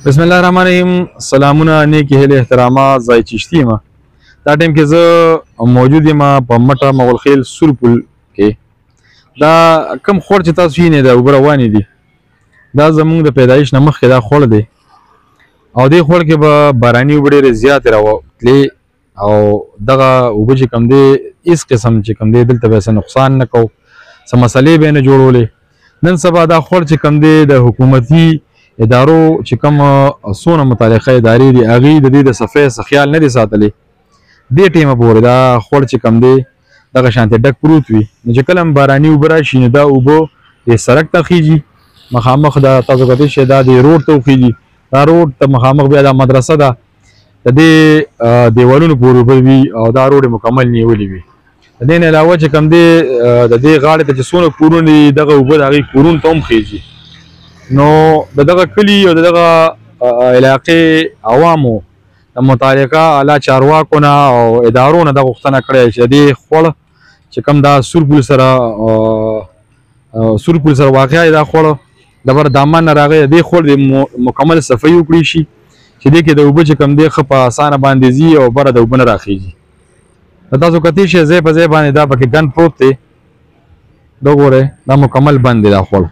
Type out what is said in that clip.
بسم الله الرحمن الرحیم. سلامونه نیکی هیله احترامات ځای چشتي یم. دا ټایم کې زه موجود یم په مټه مغلخیل سور پل کې. دا کم خوړ چې تاسو وینئ د اوبه روانې دي دا زموږ د پیدایش نه مخکې دا خوړ دی او دې خوړ کې به باراني اوبه ډېرې زیاتې راوتلې او دغه اوبه چې کوم دی هېڅ قسم چې کوم دی دلته به څه نقصان نه کوو، څه مسلې به یې نه جوړولې. نن سبا دا خوړ چې کوم دی د حکومتي ادارو چې کوم څونه متعلقه ادارې دي هغې د دې د صفۍ څه خیال نه دي ساتلی. دې ټیمه پورې دا خوړ چې کوم دی دغه شانتې ډک پروت وي، نو چې کله هم باراني اوبه راشي نو دا اوبه دې سړک ته خیږي، مخامخ دا تاسو کتلی شئ دا دې روډ ته وخیږي، دا روډ ته مخامخ بیا دا مدرسه ده د دې دیوالونو پورې اوبه وي او دا روډ یې مکمل نیولې وي. د دې نه علاوه چې کوم دی د دې غاړې ته چې څونه کورونه دي دغه اوبه د هغې کورونو ته هم خیږي. نو د دغه کلي او د دغه علاقې عوامو د متعلقه اعلی چارواکو نه او ادارو نه دا غوښتنه کړې چې د دې خوړ چې کوم دا سور پل سره واقع دی دا خوړ دبر دامان نه راغی، د دې خوړ د مکمل صفایي وکړی شي چې دې کې د اوبه چې کوم دی ښه په اسانه باندې ځي او بره د اوبه نه راخیږي. تاسو کتلی شئ ځای په ځای باندې دا پکې ډنډ پروت دی، دا ګورئ دا مکمل بند دی دا خوړ.